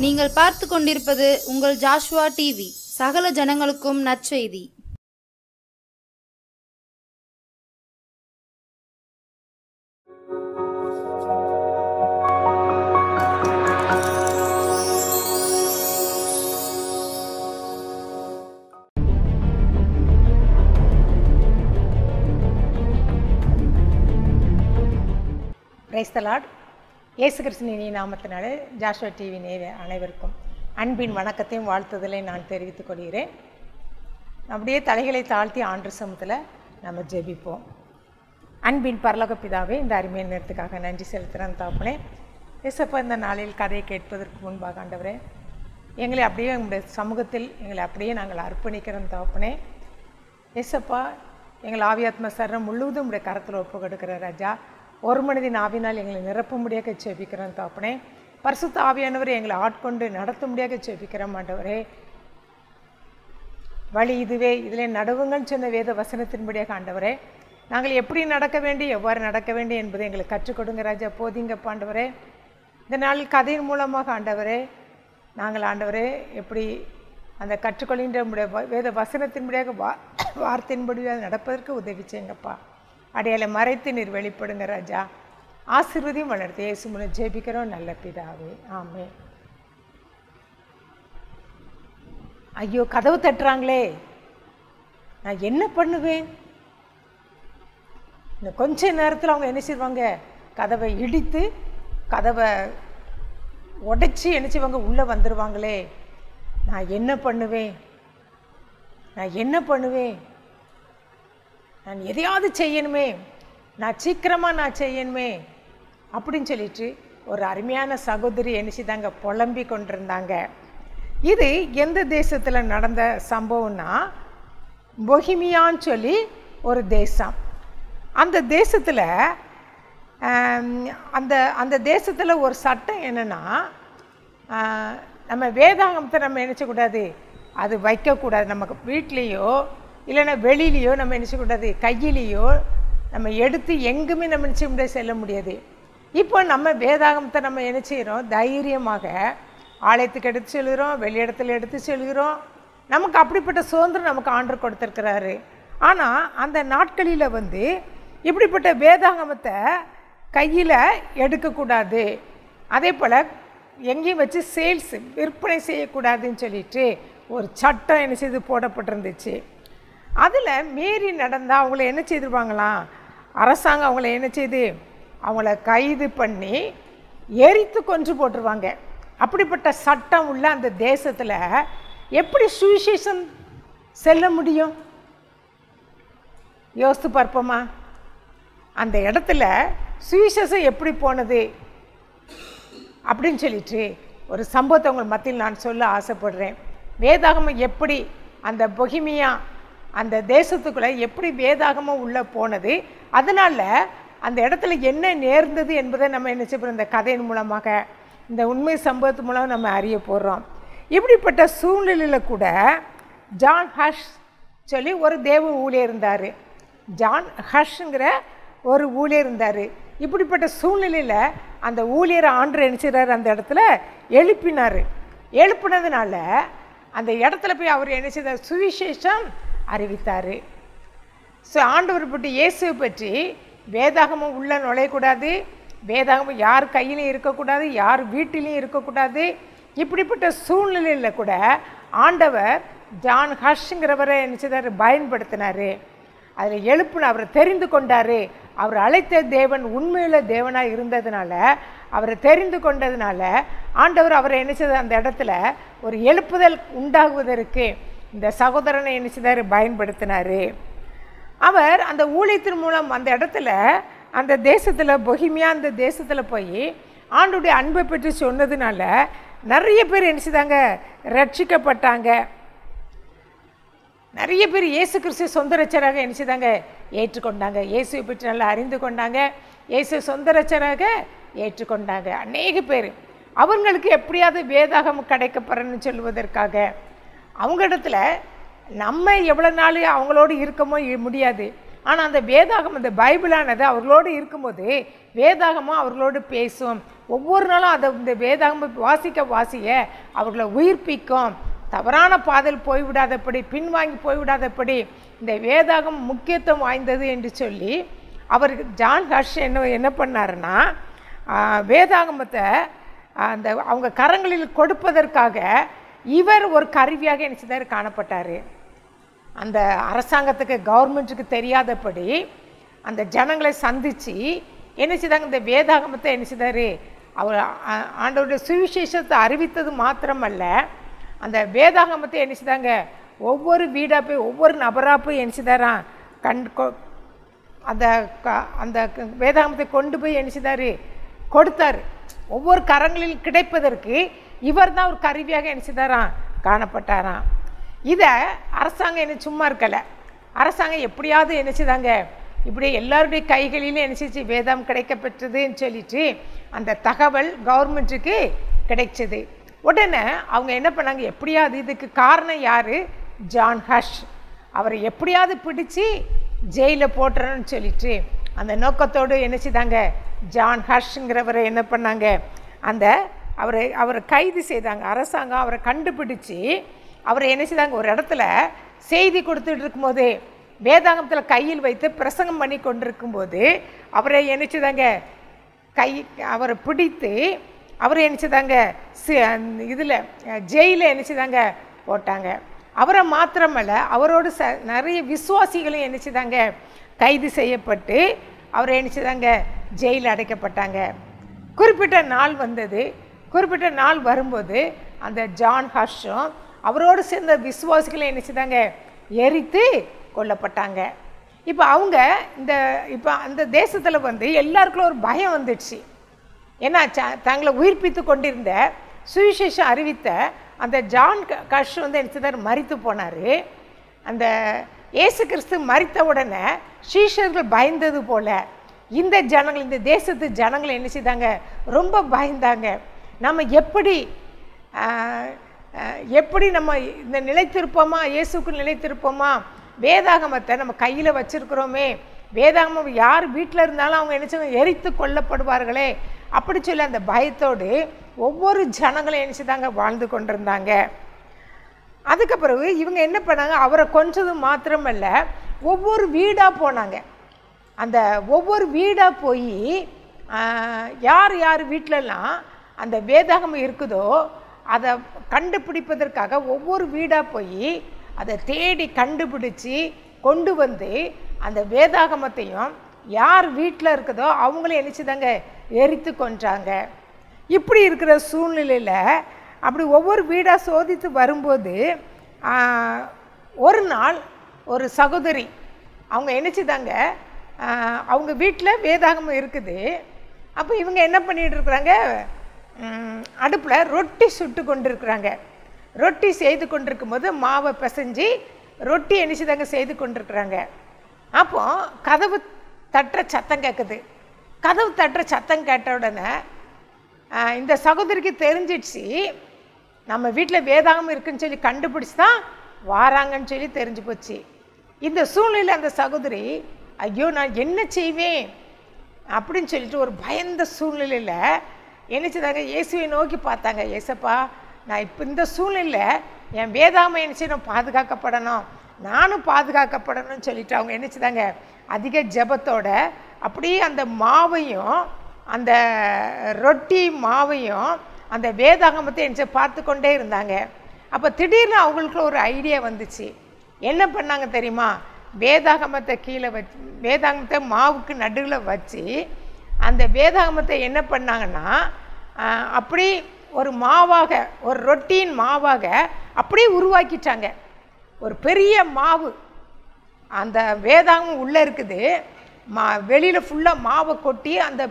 நீங்கள் பார்த்து கொண்டிருப்பது உங்கள் ஜாஷுவா டிவி. சகல ஜனங்களுக்கும் நற்செய்தி. Praise the Lord. இயேசு கிறிஸ்துவின் நாமத்தினாலே ஜாஷுவா டிவி அனைவருக்கும் அன்பின் வணக்கத்தையும் வாழ்த்துதலை நான் தெரிவித்துக் கொள்கிறேன். அப்படியே தலைகளை தாழ்த்தி ஆண்டு சமூகத்தில் நம்ம ஜெபிப்போம். அன்பின் பரலோக பிதாவே, இந்த அருமையான நேரத்துக்காக நன்றி செலுத்துகிறேன் தாப்பனே. இயேசப்பா, இந்த நாளில் கதையை கேட்பதற்கு முன்பாக ஆண்டவரே, எங்களை அப்படியே உங்களுடைய சமூகத்தில் எங்களை அப்படியே நாங்கள் அர்ப்பணிக்கிறோம் தாப்பனே. இயேசப்பா, எங்கள் ஆவியாத்ம சரணம் முழுவதும் உடைய கரத்தில் ஒப்பு கொடுக்கிற ராஜா, ஒரு மனிதன் ஆவினால் எங்களை நிரப்ப முடியாத செபிக்கிறோம் தாப்பனே. பரிசுத்த ஆவியானவரை எங்களை ஆட்கொண்டு நடத்த முடியாத செபிக்கிறோம் ஆண்டவரே. வழி இதுவே, இதில் நடுவுங்கன்னு சொன்ன வேத வசனத்தின்படியாக ஆண்டவரே, நாங்கள் எப்படி நடக்க வேண்டும், எவ்வாறு நடக்க வேண்டும் என்பதை எங்களுக்கு கற்றுக் கொடுங்க ராஜா. போதிங்கப்பா ஆண்டவரே. இந்த நாளில் கதையின் மூலமாக ஆண்டவரே, நாங்கள் ஆண்டவரே எப்படி அந்த கற்றுக்கொள்கின்ற வேத வசனத்தின்படியாக வார்த்தையின்படியாக நடப்பதற்கு உதவி செய்யுங்கப்பா. அடையாளை மறைத்து நீர் வெளிப்படுங்க ராஜா. ஆசீர்வதியும் வளர்த்து இயேசு மூலம் ஜெபிக்கிறோம் நல்ல பிதாவே, ஆமென். ஐயோ, கதவு தட்டுறாங்களே, நான் என்ன பண்ணுவேன்? இன்னும் கொஞ்ச நேரத்தில் அவங்க என்ன செய்வாங்க? கதவை இடித்து கதவை உடைச்சி என்ன செய்வாங்க? உள்ளே வந்துடுவாங்களே. நான் என்ன பண்ணுவேன்? நான் என்ன பண்ணுவேன்? நான் எதையாவது செய்யணுமே, நான் சீக்கிரமாக நான் செய்யணுமே அப்படின்னு சொல்லிட்டு ஒரு அருமையான சகோதரி என்ன செய்தாங்க? புலம்பி கொண்டிருந்தாங்க. இது எந்த தேசத்தில் நடந்த சம்பவம்னா, பொஹிமியான்னு சொல்லி ஒரு தேசம். அந்த தேசத்தில் அந்த தேசத்தில் ஒரு சட்டம் என்னென்னா, நம்ம வேதாகமத்தை நம்ம நினச்சக்கூடாது, அது வைக்கக்கூடாது. நமக்கு வீட்லேயோ இல்லைன்னா வெளியிலையோ நம்ம நினச்சக்கூடாது, கையிலையோ நம்ம எடுத்து எங்குமே நம்ம நினச்ச முடியாது, செல்ல முடியாது. இப்போ நம்ம வேதாகமத்தை நம்ம என்ன செய்கிறோம்? தைரியமாக ஆலயத்துக்கு எடுத்து செல்கிறோம், வெளி இடத்துல எடுத்து செல்கிறோம். நமக்கு அப்படிப்பட்ட சுதந்திரம் நமக்கு ஆண்டவர் கொடுத்துருக்கிறாரு. ஆனால் அந்த நாட்களில் இப்படிப்பட்ட வேதாகமத்தை கையில் எடுக்கக்கூடாது, அதே போல் எங்கேயும் வச்சு சேல்ஸ் விற்பனை செய்யக்கூடாதுன்னு சொல்லிட்டு ஒரு சட்டம் என்ன செய்து போடப்பட்டிருந்துச்சு. அதில் மீறி நடந்தால் அவங்கள என்ன செய்திருவாங்களாம்? அரசாங்கம் அவங்கள என்ன செய்து அவங்கள கைது பண்ணி எரித்து கொன்று போட்டுருவாங்க. அப்படிப்பட்ட சட்டம் உள்ள அந்த தேசத்தில் எப்படி சுவிசேஷம் செல்ல முடியும்? யோசித்து பார்ப்போமா? அந்த இடத்துல சுவிசேஷம் எப்படி போனது அப்படின்னு சொல்லிட்டு ஒரு சம்பவத்தை உங்கள் மத்தியில் நான் சொல்ல ஆசைப்படுறேன். வேதாகமம் எப்படி அந்த பொஹிமியா அந்த தேசத்துக்குள்ளே எப்படி வேதாகமம் உள்ளே போனது, அதனால் அந்த இடத்துல என்ன நேர்ந்தது என்பதை நம்ம என்ன செய்யப்படுறோம்? இந்த கதையின் மூலமாக, இந்த உண்மை சம்பவத்து மூலம் நம்ம அறிய போடுறோம். இப்படிப்பட்ட சூழ்நிலையில் கூட ஜான் ஹஷ் சொல்லி ஒரு தேவ ஊழியர் இருந்தார். ஜான் ஹஷ்ங்கிற ஒரு ஊழியர் இருந்தார். இப்படிப்பட்ட சூழ்நிலையில் அந்த ஊழியரை ஆண்டவர் என்ன செய்கிறார்? அந்த இடத்துல எழுப்பினார். எழுப்பினதுனால அந்த இடத்துல போய் அவர் என்ன செய்தார்? சுவிசேஷம் அறிவித்தார். ஸோ ஆண்டவர் பற்றி, இயேசுவை பற்றி வேதாகமம் உள்ளே நுழையக்கூடாது, வேதாகமம் யார் கையிலையும் இருக்கக்கூடாது, யார் வீட்டிலையும் இருக்கக்கூடாது. இப்படிப்பட்ட சூழ்நிலையில் கூட ஆண்டவர் ஜான் ஹஷ்ங்கிறவரை என்ன செய்தார்? பயன்படுத்தினார். அதில் எழுப்புன அவரை தெரிந்து கொண்டார். அவர் அழைத்த தேவன் உண்மையுள்ள தேவனாக இருந்ததுனால, அவரை தெரிந்து கொண்டதுனால ஆண்டவர் அவரை என்ன செய்தார்? அந்த இடத்துல ஒரு எழுப்புதல் உண்டாகுவதற்கு இந்த சகோதரனை என்ன செய்தார்? பயன்படுத்தினார். அவர் அந்த ஊழியத்தின் மூலம் அந்த இடத்துல, அந்த தேசத்தில், பொஹிமியா அந்த தேசத்தில் போய் ஆண்டுடைய அன்பை பற்றி சொன்னதுனால நிறைய பேர் என்ன செய்தாங்க? ரட்சிக்கப்பட்டாங்க. நிறைய பேர் இயேசு கிறிஸ்து சொந்த ரட்சராக என்ன செய்தாங்க? ஏற்றுக்கொண்டாங்க. இயேசுவை பற்றி நல்லா அறிந்து கொண்டாங்க. இயேசு சொந்த ரட்சராக ஏற்றுக்கொண்டாங்க. அநேக பேர் அவங்களுக்கு எப்படியாவது வேதாகம் கிடைக்கப்படணும்னு சொல்வதற்காக அவங்க இடத்துல நம்ம எவ்வளோ நாள் அவங்களோடு இருக்கமோ முடியாது. ஆனால் அந்த வேதாகம், அந்த பைபிளானது அவர்களோடு இருக்கும்போது வேதாகமும் அவர்களோடு பேசும். ஒவ்வொரு நாளும் அதை இந்த வேதாகமம் வாசிக்க அவர்களை உயிர்ப்பிக்கும். தவறான பாதையில் போய்விடாதபடி, பின்வாங்கி போய்விடாதபடி இந்த வேதாகம் முக்கியத்துவம் வாய்ந்தது என்று சொல்லி அவருக்கு ஜான் ஹஷ் என்ன பண்ணாருன்னா, வேதாகமத்தை அந்த அவங்க கரங்களில் கொடுப்பதற்காக இவர் ஒரு கருவியாக என்ன செய்தார், காணப்பட்டார். அந்த அரசாங்கத்துக்கு, கவர்மெண்ட்டுக்கு தெரியாதபடி அந்த ஜனங்களை சந்தித்து என்ன செய்தாங்க, இந்த வேதாகமத்தை என்ன செய்தார், அவர் ஆண்டவருடைய சுவிசேஷத்தை அறிவித்தது மாத்திரமல்ல, அந்த வேதாகமத்தை என்ன செய்தாங்க, ஒவ்வொரு வீடாக போய் ஒவ்வொரு நபராக போய் என்ன செய்தாராம், அந்த அந்த வேதாகமத்தை கொண்டு போய் என்ன செய்தார், கொடுத்தார். ஒவ்வொரு கரங்களில் கிடைப்பதற்கு இவர் தான் ஒரு கருவியாக என்ன செய்தாராம், காணப்பட்டாராம். இதை அரசாங்கம் என்ன சும்மா இருக்கலை. அரசாங்கம் எப்படியாவது என்ன செய்தாங்க, இப்படி எல்லாருடைய கைகளிலும் என்ன செஞ்சு வேதம் கிடைக்கப்பெற்றதுன்னு சொல்லிட்டு அந்த தகவல் கவர்மெண்ட்டுக்கு கிடைச்சது. உடனே அவங்க என்ன பண்ணாங்க, எப்படியாவது இதுக்கு காரணம் யார், ஜான் ஹஷ், அவரை எப்படியாவது பிடிச்சி ஜெயிலில் போட்டுறணும்னு சொல்லிட்டு அந்த நோக்கத்தோடு என்ன செய்தாங்க, ஜான் ஹஷ்ங்கிறவரை என்ன பண்ணாங்க, அவரை கைது செய்தாங்க. அரசாங்கம் அவரை கண்டுபிடிச்சி அவரை என்ன செய்தாங்க, ஒரு இடத்துல செய்தி கொடுத்துட்டு இருக்கும்போது, வேதாகமத்தில் கையில் வைத்து பிரசங்கம் பண்ணி கொண்டிருக்கும்போது அவரை என்ன செய்தாங்க, அவரை பிடித்து அவரை என்ன செய்தாங்க, இதில் ஜெயிலில் என்ன செய்தாங்க போட்டாங்க. அவரை மாத்திரமல்ல, அவரோடு நிறைய விசுவாசிகளும் என்ன செய்தாங்க, கைது செய்யப்பட்டு அவரை என்ன செய்தாங்க, ஜெயிலில் அடைக்கப்பட்டாங்க. குறிப்பிட்ட நாள் வந்தது. குறிப்பிட்ட நாள் வரும்போது அந்த ஜான் ஹஷும் அவரோடு சேர்ந்த விசுவாசிகளை என்ன செய்தாங்க, எரித்து கொல்லப்பட்டாங்க. இப்போ அந்த தேசத்தில் எல்லாருக்குள்ள ஒரு பயம் வந்துடுச்சு. ஏன்னா தங்களை உயிர்ப்பித்து கொண்டிருந்த சுவிசேஷம் அறிவித்த அந்த ஜான் ஹஷ் என்ன செய்தார், மரித்து போனார். அந்த இயேசு கிறிஸ்து மரித்த உடனே சீஷர்கள் பயந்தது போல இந்த ஜனங்கள், இந்த தேசத்து ஜனங்கள் என்ன செய்தாங்க, ரொம்ப பயந்தாங்க. நம்ம எப்படி நம்ம இந்த நிலைத்திருப்போமா, இயேசுக்கு நிலைத்திருப்போமா, வேதாகமத்தை நம்ம கையில் வச்சுருக்கிறோமே, வேதாகமம் யார் வீட்டில் இருந்தாலும் அவங்க என்ன செய்வாங்க, எரித்து கொல்லப்படுவார்களே அப்படி சொல்லி அந்த பயத்தோடு ஒவ்வொரு ஜனங்களும் என்ன செய்தாங்க, வாழ்ந்து கொண்டிருந்தாங்க. அதுக்கு பிறகு இவங்க என்ன பண்ணாங்க, அவரை கொன்றது மாத்திரமல்ல, ஒவ்வொரு வீடாக போனாங்க. அந்த ஒவ்வொரு வீடாக போய் யார் யார் வீட்டிலலாம் அந்த வேதாகமம் இருக்குதோ அதை கண்டுபிடிப்பதற்காக ஒவ்வொரு வீடாக போய் அதை தேடி கண்டுபிடிச்சி கொண்டு வந்து அந்த வேதாகமத்தையும் யார் வீட்டில் இருக்குதோ அவங்களே நினச்சிதாங்க எரித்து கொன்றாங்க. இப்படி இருக்கிற சூழ்நிலையில் அப்படி ஒவ்வொரு வீடாக சோதித்து வரும்போது ஒரு நாள் ஒரு சகோதரி அவங்க நினச்சிதாங்க, அவங்க வீட்டில் வேதாகமம் இருக்குது. அப்போ இவங்க என்ன பண்ணிகிட்டு இருக்கிறாங்க, அடுப்பில் ரொட்டி சுட்டு கொண்டு இருக்கிறாங்க. ரொட்டி செய்து கொண்டிருக்கும் போது மாவை பிசைஞ்சு ரொட்டி நினச்சிதாங்க செய்து கொண்டிருக்கிறாங்க. அப்போ கதவு தட்டுற சத்தம் கேட்குது. கதவு தட்டுற சத்தம் கேட்ட உடனே இந்த சகோதரிக்கு தெரிஞ்சிடுச்சு, நம்ம வீட்டில் வேதாகமம் இருக்குன்னு சொல்லி கண்டுபிடிச்சி தான் வாராங்கன்னு சொல்லி தெரிஞ்சு போச்சு. இந்த சூழ்நிலையில் அந்த சகோதரி, ஐயோ நான் என்ன செய்வேன் அப்படின்னு சொல்லிட்டு ஒரு பயந்த சூழ்நிலையில் என்னச்சுதாங்க இயேசுவை நோக்கி பார்த்தாங்க. ஏசப்பா, நான் இப்போ இந்த சூழ்நிலையில் என் வேதாகமம் என்னச்சு நான் பாதுகாக்கப்படணும், நானும் பாதுகாக்கப்படணும்னு சொல்லிட்டு அவங்க என்னச்சுதாங்க அதிக ஜெபத்தோட அப்படியே அந்த மாவையும் அந்த ரொட்டி மாவையும் அந்த வேதாகமத்தை என்ன பார்த்து கொண்டே இருந்தாங்க. அப்போ திடீர்னு அவங்களுக்கு ஒரு ஐடியா வந்துச்சு. என்ன பண்ணாங்க தெரியுமா, வேதாகமத்தை கீழே வச்சு, வேதாகமத்தை மாவுக்கு நடுவில் வச்சு அந்த வேதாகமத்தை என்ன பண்ணாங்கன்னா அப்படி ஒரு மாவாக, ஒரு ரொட்டியின் மாவாக அப்படியே உருவாக்கிட்டாங்க. ஒரு பெரிய மாவு அந்த வேதாகமம் உள்ளே இருக்குது, வெளியில் ஃபுல்லாக மாவை கொட்டி அந்த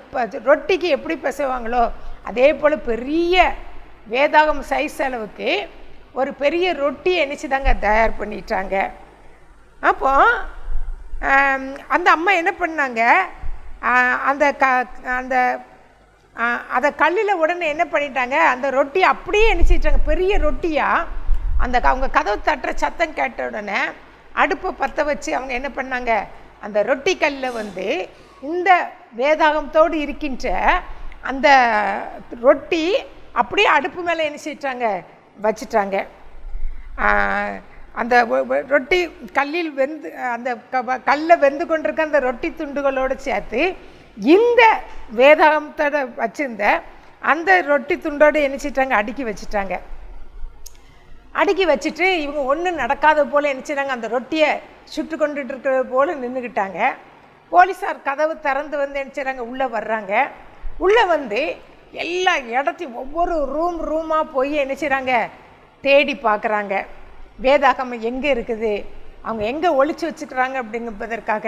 ரொட்டிக்கு எப்படி பிசைவாங்களோ அதே போல் பெரிய வேதாகமம் சைஸ் அளவுக்கு ஒரு பெரிய ரொட்டி என்னச்சுதாங்க தயார் பண்ணிட்டாங்க. அப்போ அந்த அம்மா என்ன பண்ணாங்க, அதை கல்லில் உடனே என்ன பண்ணிட்டாங்க, அந்த ரொட்டி அப்படியே நினச்சிட்டாங்க பெரிய ரொட்டியாக. அவங்க கதவு தட்டுற சத்தம் கேட்ட உடனே அடுப்பை பற்ற வச்சு அவங்க என்ன பண்ணாங்க, அந்த ரொட்டி கல்லில் இந்த வேதாகமத்தோடு இருக்கின்ற அந்த ரொட்டி அப்படியே அடுப்பு மேலே என்ன செஞ்சிட்டாங்க, வச்சிட்டாங்க. அந்த ரொட்டி கல்லில் வெந்து அந்த கல்லை வெந்து கொண்டிருக்க அந்த ரொட்டி துண்டுகளோடு சேர்த்து இந்த வேதாகமத்தோட வச்சிருந்த அந்த ரொட்டி துண்டோடு என்ன செஞ்சிட்டாங்க, அடுக்கி வச்சுட்டாங்க. அடுக்கி வச்சுட்டு இவங்க ஒன்றும் நடக்காத போல் என்ன செய்றாங்க, அந்த ரொட்டியை சுட்டு கொண்டுட்டு இருக்கிறது போல் நின்றுக்கிட்டாங்க. போலீஸார் கதவு திறந்து வந்து என்ன செய்கிறாங்க, உள்ளே வர்றாங்க. உள்ளே வந்து எல்லா இடத்தையும் ஒவ்வொரு ரூமாக போய் என்ன செய்கிறாங்க, தேடி பார்க்குறாங்க. வேதாகமம் எங்கே இருக்குது, அவங்க எங்கே ஒளிச்சு வச்சுக்கிறாங்க அப்படிங்கிறதற்காக,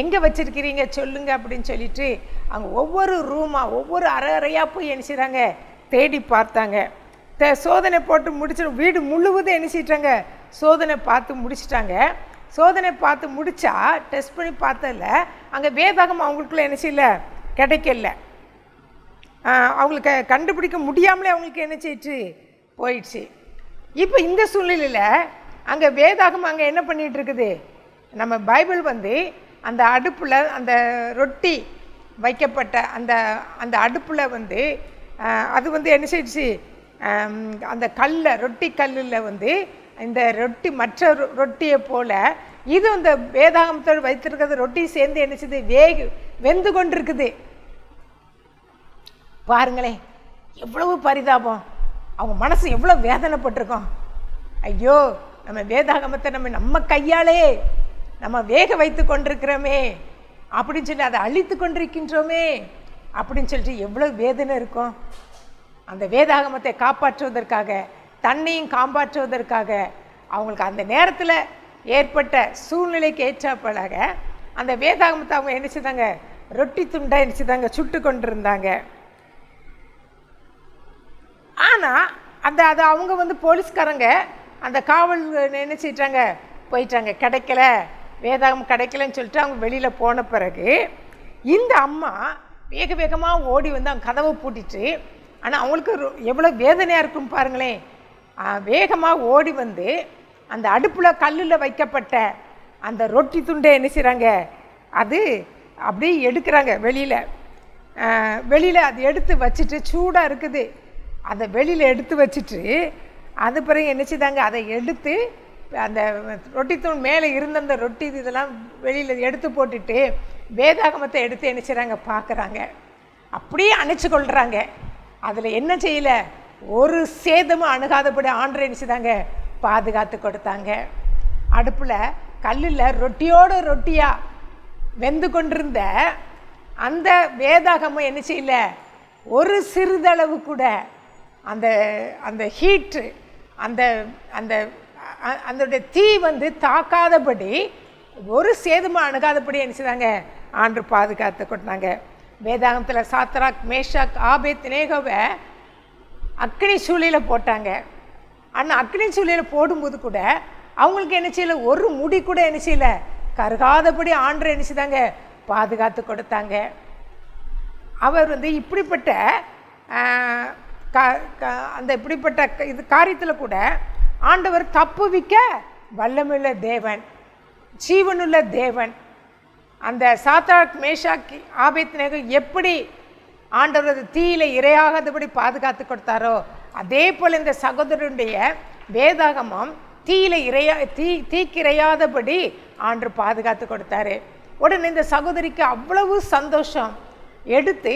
எங்கே வச்சுருக்கிறீங்க சொல்லுங்க அப்படின்னு சொல்லிட்டு அவங்க ஒவ்வொரு ரூமாக ஒவ்வொரு அறையாக போய் என்ன செய்கிறாங்க, தேடி பார்த்தாங்க. சோதனை போட்டு முடிச்சு வீடு முழுவதும் என்ன செய்யிட்டாங்க, சோதனை பார்த்து முடிச்சிட்டாங்க. சோதனை பார்த்து முடித்தா டெஸ்ட் பண்ணி பார்த்ததில்ல, அங்கே வேதாகமம் அவங்களுக்குள்ள என்ன செய்யல, கிடைக்கல. அவங்களுக்கு கண்டுபிடிக்க முடியாமலே அவங்களுக்கு என்ன செய்யிட்டு போயிடுச்சு. இப்போ இந்த சூழ்நிலையில் அங்கே வேதாகமம் அங்கே என்ன பண்ணிகிட்டு இருக்குது, நம்ம பைபிள் வந்து அந்த அடுப்பில் அந்த ரொட்டி வைக்கப்பட்ட அந்த அந்த அடுப்பில் வந்து அது வந்து என்ன செய்யிடுச்சு, அந்த ரொட்டி கல்லில் வந்து இந்த ரொட்டி மற்ற ரொட்டியை போல் இது இந்த வேதாகமத்தோடு வைத்திருக்கிறது ரொட்டி சேர்ந்து என்ன செய்யுது, வெந்து கொண்டிருக்குது. பாருங்களேன் எவ்வளவு பரிதாபம், அவங்க மனசு எவ்வளோ வேதனைப்பட்டிருக்கோம். ஐயோ நம்ம வேதாகமத்தை நம்ம கையாலே நம்ம வேக வைத்து கொண்டிருக்கிறோமே அப்படின்னு சொல்லி அதை அழித்து கொண்டிருக்கின்றோமே அப்படின்னு சொல்லிட்டு எவ்வளோ வேதனை இருக்கும். அந்த வேதாகமத்தை காப்பாற்றுவதற்காக, தன்னையும் காப்பாற்றுவதற்காக அவங்களுக்கு அந்த நேரத்தில் ஏற்பட்ட சூழ்நிலைக்கு ஏற்றாப்பலாக அந்த வேதாகமத்தை அவங்க என்ன செய்தாங்க, ரொட்டி துண்டை என்ன செய்தாங்க, சுட்டு கொண்டிருந்தாங்க. ஆனால் அது அவங்க வந்து போலீஸ்காரங்க அந்த காவல் என்ன செய்யிட்டாங்க, போயிட்டாங்க. கிடைக்கல, வேதாகமம் கிடைக்கலன்னு சொல்லிட்டு அவங்க வெளியில் போன பிறகு இந்த அம்மா வேக வேகமாக ஓடி வந்து அவங்க கதவை பூட்டிட்டு, ஆனால் அவங்களுக்கு எவ்வளோ வேதனையாக இருக்கும் பாருங்களேன். வேகமாக ஓடி வந்து அந்த அடுப்பில் கல்லில் வைக்கப்பட்ட அந்த ரொட்டி துண்டை என்ன செய்கிறாங்க, அது அப்படியே எடுக்கிறாங்க வெளியில் அது எடுத்து வச்சுட்டு சூடாக இருக்குது, அதை வெளியில் எடுத்து வச்சுட்டு அது பிறகு என்ன செய்தாங்க, அதை எடுத்து அந்த ரொட்டி தூண் மேலே இருந்த அந்த ரொட்டி இதெல்லாம் வெளியில் எடுத்து போட்டுட்டு வேதாகமத்தை எடுத்து என்ன செய்கிறாங்க, பார்க்குறாங்க. அப்படியே அணைச்சி கொள்கிறாங்க. அதில் என்ன செய்யலை, ஒரு சேதமும் அணுகாதபடி ஆண்டரை என்ன செய்தாங்க, பாதுகாத்து கொடுத்தாங்க. அடுப்பில் கல்லில் ரொட்டியோடு ரொட்டியாக வெந்து கொண்டிருந்த அந்த வேதாகமம் என்ன செய்யல, ஒரு சிறிதளவு கூட அந்த அந்த ஹீட்டு அந்த அந்த அதோடைய தீ வந்து தாக்காதபடி, ஒரு சேதமாக அணுகாதபடி என்ன செய்தாங்க, ஆண்டு பாதுகாத்து கொடுத்தாங்க. வேதாகமத்தில் சாத்ராக் மேஷாக் ஆபேத்நேகோவை அக்னி சூளையில் போட்டாங்க. ஆனால் அக்னி சூளையில் போடும்போது கூட அவங்களுக்கு என்ன செய்யலை, ஒரு முடி கூட என்ன செய்யலை, கருகாதபடி ஆண்டரை என்ன செய்தாங்க, பாதுகாத்து கொடுத்தாங்க. அவர் வந்து இப்படிப்பட்ட அந்த இப்படிப்பட்ட இது காரியத்தில் கூட ஆண்டவர் தப்புவிக்க வல்லமுள்ள தேவன், ஜீவனுள்ள தேவன். அந்த சாத்ராக் மேஷாக் ஆபேத்நேகோ எப்படி ஆண்டவர் தீயில இரையாகாதபடி பாதுகாத்து கொடுத்தாரோ, அதே போல் இந்த சகோதரனுடைய வேதாகமம் தீக்கிரையாதபடி ஆண்டு பாதுகாத்து கொடுத்தாரு. உடனே இந்த சகோதரிக்கு அவ்வளவு சந்தோஷம். எடுத்து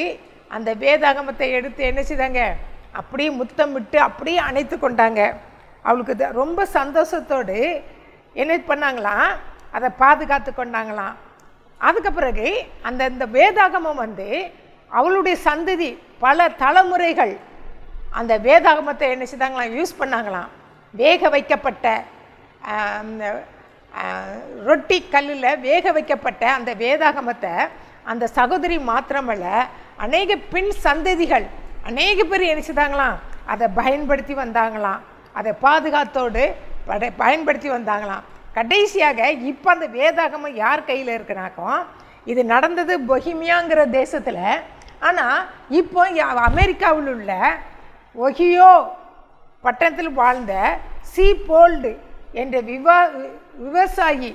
அந்த வேதாகமத்தை எடுத்து என்ன செய்தாங்க, அப்படியே முத்தமிட்டு அப்படியே அணைத்து கொண்டாங்க. அவளுக்கு ரொம்ப சந்தோஷத்தோடு என்ன பண்ணாங்களாம், அதை பாதுகாத்து கொண்டாங்களாம். அதுக்கு பிறகு இந்த வேதாகமம் வந்து அவளுடைய சந்ததி பல தலைமுறைகள் அந்த வேதாகமத்தை என்ன செய்தாங்களாம், யூஸ் பண்ணாங்களாம். வேக வைக்கப்பட்ட ரொட்டி கல்லில் வேக வைக்கப்பட்ட அந்த வேதாகமத்தை அந்த சகோதரி மாத்திரமல்ல, அநேக பின் சந்ததிகள் அநேக பேர் என்ன செய்தாங்களாம், அதை பயன்படுத்தி வந்தாங்களாம். அதை பாதுகாத்தோடு பயன்படுத்தி வந்தாங்களாம். கடைசியாக இப்போ அந்த வேதாகமம் யார் கையில் இருக்குனாக்கோ, இது நடந்தது பொஹிமியாங்கிற தேசத்தில். ஆனால் இப்போ அமெரிக்காவில் உள்ள ஒஹியோ பட்டணத்தில் வாழ்ந்த சீபோல்டு என்ற விவசாயி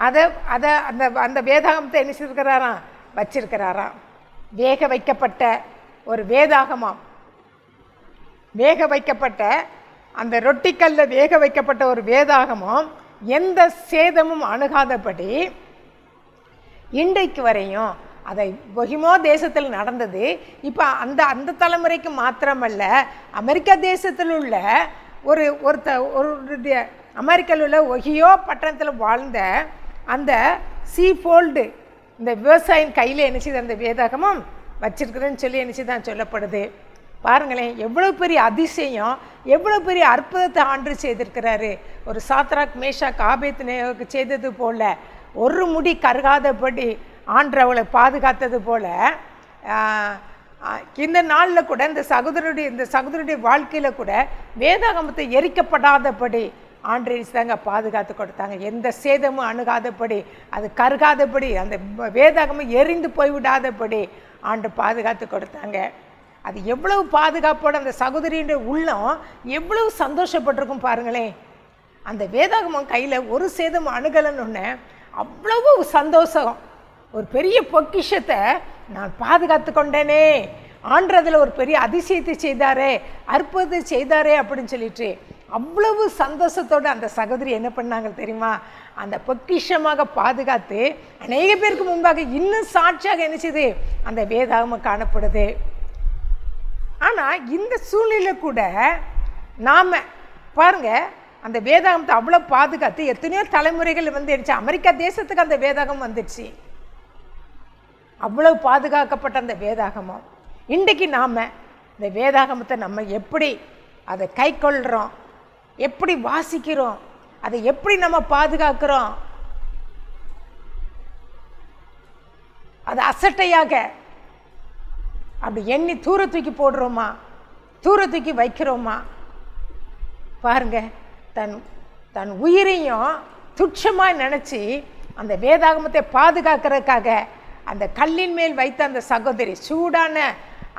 அதை அந்த அந்த வேதாகமத்தை என்ன செய்திருக்கிறாராம், வச்சிருக்கிறாராம். வேக வைக்கப்பட்ட ஒரு வேதாகமம், வேக வைக்கப்பட்ட அந்த ரொட்டிக்கல்ல வேக வைக்கப்பட்ட ஒரு வேதாகமம் எந்த சேதமும் அணுகாதபடி இன்றைக்கு வரையும் அதை பொஹிமோ தேசத்தில் நடந்தது. இப்போ அந்த தலைமுறைக்கு மாத்திரமல்ல, அமெரிக்கா தேசத்தில் உள்ள ஒரு அமெரிக்காவில் உள்ள ஒஹியோ பட்டணத்தில் வாழ்ந்த அந்த சீஃபோல்டு இந்த விவசாயின் கையில் என்னச்சு அந்த வேதாகமம் வச்சிருக்கிறேன்னு சொல்லி என்னச்சு தான் சொல்லப்படுது. பாருங்களேன், எவ்வளோ பெரிய அதிசயம், எவ்வளோ பெரிய அற்புதத்தை ஆண்டு செய்திருக்கிறாரு. ஒரு சாத்ராக் மேஷாக் ஆபேத்நேகோவுக்கு செய்தது போல, ஒரு முடி கருகாதபடி ஆண்டு அவளை பாதுகாத்தது போல, இந்த நாளில் கூட இந்த சகோதரருடைய வாழ்க்கையில் கூட வேதாகமத்தை எரிக்கப்படாதபடி ஆண்டு தாங்க பாதுகாத்து கொடுத்தாங்க. எந்த சேதமும் அணுகாதபடி, அது கருகாதபடி, அந்த வேதாகமம் எரிந்து போய்விடாதபடி ஆண்டு பாதுகாத்து கொடுத்தாங்க. அது எவ்வளவு பாதுகாப்போடு அந்த சகோதரியுடைய உள்ளம் எவ்வளவு சந்தோஷப்பட்டிருக்கும் பாருங்களேன். அந்த வேதாகமம் கையில் ஒரு சேதம் அணுகலன்னு அவ்வளவு சந்தோஷம். ஒரு பெரிய பொக்கிஷத்தை நான் பாதுகாத்து கொண்டேனே, ஆண்டதில் ஒரு பெரிய அதிசயத்தை செய்தாரே, அற்புதத்தை செய்தாரே அப்படின்னு சொல்லிட்டு அவ்வளவு சந்தோஷத்தோடு அந்த சகோதரி என்ன பண்ணாங்க தெரியுமா? அந்த பொக்கிஷமாக பாதுகாத்து அநேக பேருக்கு முன்பாக இன்னும் சாட்சியாக என்னச்சது அந்த வேதாகமம் காணப்படுது. ஆனால் இந்த சூழ்நிலை கூட நாம் பாருங்கள், அந்த வேதாகமத்தை அவ்வளோ பாதுகாத்து எத்தனையோ தலைமுறைகள் வந்துடுச்சு. அமெரிக்கா தேசத்துக்கு அந்த வேதாகம் வந்துடுச்சு. அவ்வளவு பாதுகாக்கப்பட்ட அந்த வேதாகமம் இன்றைக்கு நாம் இந்த வேதாகமத்தை நம்ம எப்படி அதை கை கொள்கிறோம், எப்படி வாசிக்கிறோம், அதை எப்படி நம்ம பாதுகாக்கிறோம், அது அசட்டையாக அப்படி எண்ணி தூர தூக்கி போடுறோமா, தூர தூக்கி வைக்கிறோமா? பாருங்க, தன் உயிரையும் துச்சமாக நினச்சி அந்த வேதாகமத்தை பாதுகாக்கிறதுக்காக அந்த கல்லின் மேல் வைத்த அந்த சகோதரி சூடான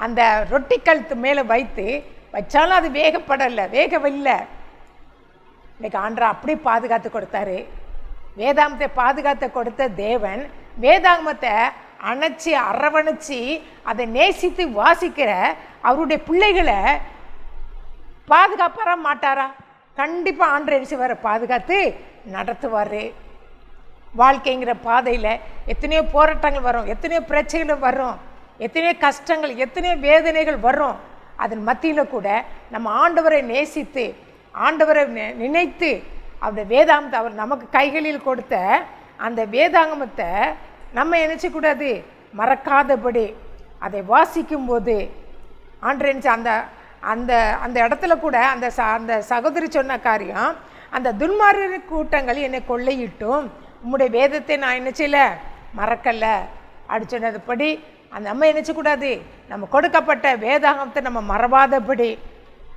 அந்த ரொட்டிக்கல் மேலே வச்சாலும் அது வேகவில்லை. இன்னைக்கு ஆண்டா அப்படி பாதுகாத்து கொடுத்தாரு. வேதாகமத்தை பாதுகாத்து கொடுத்த தேவன் வேதாகமத்தை அணைச்சி அரவணைச்சி அதை நேசித்து வாசிக்கிற அவருடைய பிள்ளைகளை பாதுகாப்பாரா மாட்டாரா? கண்டிப்பாக ஆண்டு என்ன செய்வார்? பாதுகாத்து நடத்துவார். வாழ்க்கைங்கிற பாதையில் எத்தனையோ போராட்டங்கள் வரும், எத்தனையோ பிரச்சனைகள் வரும், எத்தனையோ கஷ்டங்கள், எத்தனையோ வேதனைகள் வரும். அதன் மத்தியில் கூட நம்ம ஆண்டவரை நேசித்து ஆண்டவரை நினைத்து அவருடைய வேதாகமத்தை அவர் நமக்கு கைகளில் கொடுத்த அந்த வேதாகமத்தை நம்ம நினச்சக்கூடாது, மறக்காதபடி அதை வாசிக்கும்போது ஆண்டு நினச்ச அந்த அந்த அந்த இடத்துல கூட அந்த சகோதரி சொன்ன காரியம், அந்த துன்மார்க்க கூட்டங்கள் என்னை கொள்ளையிட்டும் உம்முடைய வேதத்தை நான் என்ன செய்யல, மறக்கலை அப்படி சொன்னதுபடி அந்த நம்ம நினச்சக்கூடாது. நம்ம கொடுக்கப்பட்ட வேதாகமத்தை நம்ம மறவாதபடி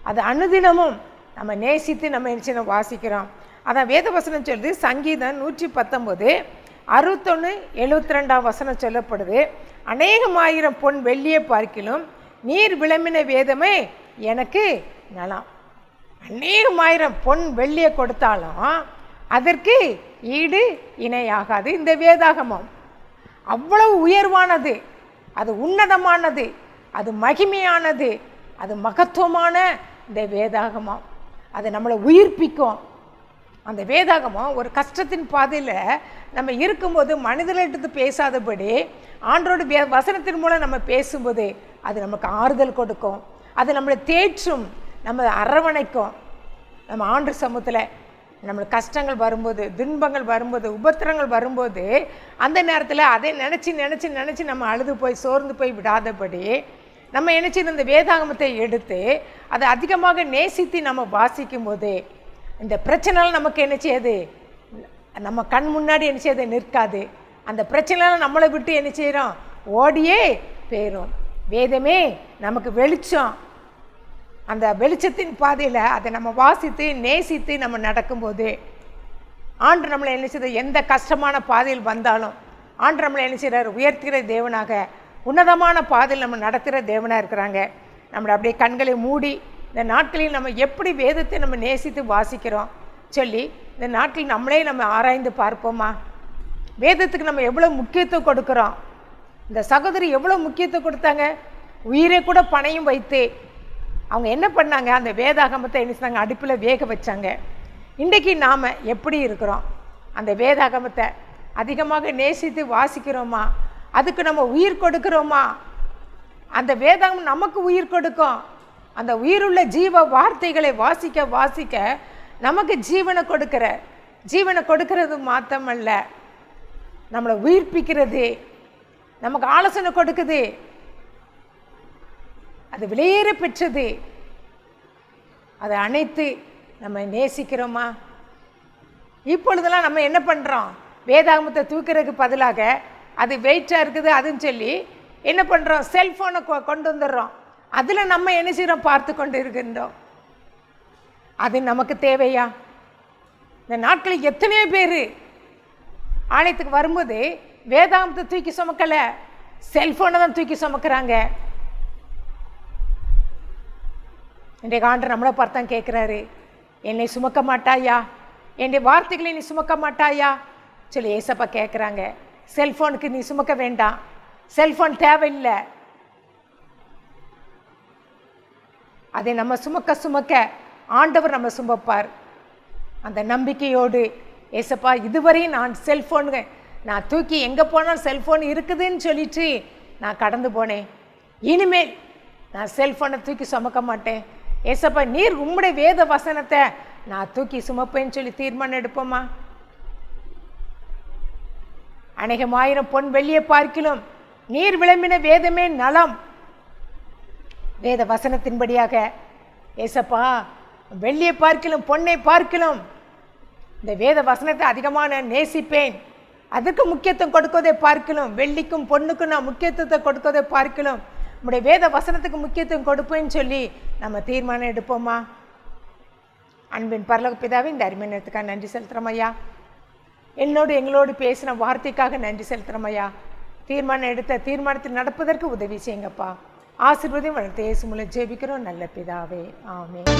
அது அனுதினமும் நம்ம நேசித்து நம்ம என்ன வாசிக்கிறோம். அதான் வேத வசனம் சொல்லுது. சங்கீதம் 119 61 72 வசனம் சொல்லப்படுது. அநேகமாயிரம் பொன் வெள்ளியை பார்க்கிலும் நீர் விளம்பின வேதமே எனக்கு நலம். அநேகமாயிரம் பொன் வெள்ளியை கொடுத்தாலும் அதற்கு ஈடு இணையாகாது இந்த வேதாகமம். அவ்வளவு உயர்வானது, அது உன்னதமானது, அது மகிமையானது, அது மகத்துவமான இந்த வேதாகமம். அது நம்மளை உயிர்ப்பிக்கும். அந்த வேதாகமம் ஒரு கஷ்டத்தின் பாதையில் நம்ம இருக்கும்போது மனிதர்கிட்ட பேசாதபடி ஆண்டோட வசனத்தின் மூலம் நம்ம பேசும்போது அது நமக்கு ஆறுதல் கொடுக்கும், அது நம்மளை தேற்றும், நம்ம அரவணைக்கும். நம்ம ஆண்டு சமூகத்தில் நம்மளுக்கு கஷ்டங்கள் வரும்போது, துன்பங்கள் வரும்போது, உபத்திரங்கள் வரும்போது அந்த நேரத்தில் அதை நினச்சி நம்ம அழுது போய் சோர்ந்து போய் விடாதபடி நம்ம நினச்சி இந்த வேதாகமத்தை எடுத்து அதை அதிகமாக நேசித்து நம்ம வாசிக்கும்போது இந்த பிரச்சனைலாம் நமக்கு என்ன செய்யாது, நம்ம கண் முன்னாடி என்ன செய்யாது நிற்காது. அந்த பிரச்சனைலாம் நம்மளை விட்டு என்ன செய்கிறோம், ஓடியே போயிடும். வேதமே நமக்கு வெளிச்சம். அந்த வெளிச்சத்தின் பாதையில் அதை நம்ம வாசித்து நேசித்து நம்ம நடக்கும்போது ஆண்டு நம்மளை என்ன செய்ய, எந்த கஷ்டமான பாதையில் வந்தாலும் ஆண்டு நம்மளை என்ன செய்கிறார், உயர்த்துகிற தேவனாக, உன்னதமான பாதையில் நம்ம நடத்துகிற தேவனாக இருக்கிறாங்க. நம்மளை அப்படியே கண்களை மூடி இந்த நாட்களில் நம்ம எப்படி வேதத்தை நம்ம நேசித்து வாசிக்கிறோம் சொல்லி இந்த நாட்களில் நம்மளே நம்ம ஆராய்ந்து பார்ப்போமா? வேதத்துக்கு நம்ம எவ்வளோ முக்கியத்துவம் கொடுக்குறோம்? இந்த சகோதரி எவ்வளோ முக்கியத்துவம் கொடுத்தாங்க, உயிரை கூட பணையும் வைத்து அவங்க என்ன பண்ணாங்க, அந்த வேதாகமத்தை என்ன செஞ்சாங்க, அடுப்பில் வேக வச்சாங்க. இன்றைக்கி நாம் எப்படி இருக்கிறோம்? அந்த வேதாகமத்தை அதிகமாக நேசித்து வாசிக்கிறோமா? அதுக்கு நம்ம உயிர் கொடுக்கிறோமா? அந்த வேதாகமம் நமக்கு உயிர் கொடுக்கும். அந்த உயிருள்ள ஜீவ வார்த்தைகளை வாசிக்க வாசிக்க நமக்கு ஜீவனை கொடுக்கிறது மாத்திரமல்ல, நம்மளை உயிர்ப்பிக்கிறது, நமக்கு ஆலோசனை கொடுக்குது. அது விலையேற பெற்றது. அதை அனைத்து நம்ம நேசிக்கிறோமா? இப்பொழுதெல்லாம் நம்ம என்ன பண்ணுறோம், வேதாகமத்தை தூக்கிறதுக்கு பதிலாக அது வெயிட்டாக இருக்குது அதுன்னு சொல்லி என்ன பண்ணுறோம், செல்ஃபோனை கொண்டு வந்துடுறோம். அதில் நம்ம என்ன செய்கிறோம், பார்த்து கொண்டு இருக்கின்றோம். அது நமக்கு தேவையா? இந்த நாட்களில் எத்தனையோ பேர் ஆலயத்துக்கு வரும்போது வேதாகமத்தை தூக்கி சுமக்கலை, செல்ஃபோனை தான் தூக்கி சுமக்கிறாங்க. இன்றைக்கு ஆண்டவர் நம்மளை பார்த்து தான் கேட்குறாரு, என்னை சுமக்க மாட்டாயா, என்னுடைய வார்த்தைகளை நீ சுமக்க மாட்டாயா சொல்லி ஏசப்பா கேட்குறாங்க. செல்ஃபோனுக்கு நீ சுமக்க வேண்டாம், செல்ஃபோன் தேவையில்லை. அதை நம்ம சுமக்க ஆண்டவர் நம்ம சுமப்பார். அந்த நம்பிக்கையோடு ஏசப்பா இதுவரையும் நான் செல்ஃபோனுங்க நான் தூக்கி எங்கே போனாலும் செல்ஃபோன் இருக்குதுன்னு சொல்லிட்டு நான் கடந்து போனேன். இனிமேல் நான் செல்ஃபோனை தூக்கி சுமக்க மாட்டேன். ஏசப்பா நீர் உம்முடைய வேத வசனத்தை நான் தூக்கி சுமப்பேன்னு சொல்லி தீர்மானம் எடுப்போமா? அநேகமாயிரம் பொன் வெள்ளியை பார்க்கிலும் நீர் விளம்பின வேதமே நலம். வேத வசனத்தின்படியாக ஏசப்பா வெள்ளியை பார்க்கிலும் பொன்னை பார்க்கிலும் இந்த வேத வசனத்தை அதிகமாக நான் நேசிப்பேன். அதுக்கு முக்கியத்துவம் கொடுக்கதை பார்க்கலாம். வெள்ளிக்கும் பொண்ணுக்கும் நான் முக்கியத்துவத்தை கொடுக்கதை பார்க்கலாம். நம்முடைய வேத வசனத்துக்கு முக்கியத்துவம் கொடுப்பேன்னு சொல்லி நம்ம தீர்மானம் எடுப்போமா? அன்பின் பரலோக பிதாவே, இந்த அருமை நேரத்துக்காக நன்றி செலுத்துகிறோம் ஐயா. எங்களோடு பேசின வார்த்தைக்காக நன்றி செலுத்துகிறோம் ஐயா. தீர்மானம் எடுத்த தீர்மானத்தில் நடப்பதற்கு உதவி செய்யுங்கப்பா. ஆசீர்வாதம் வளர்த்து இயேசு மூலம் ஜெபிக்கிறோம் நல்ல பிதாவே, ஆமென்.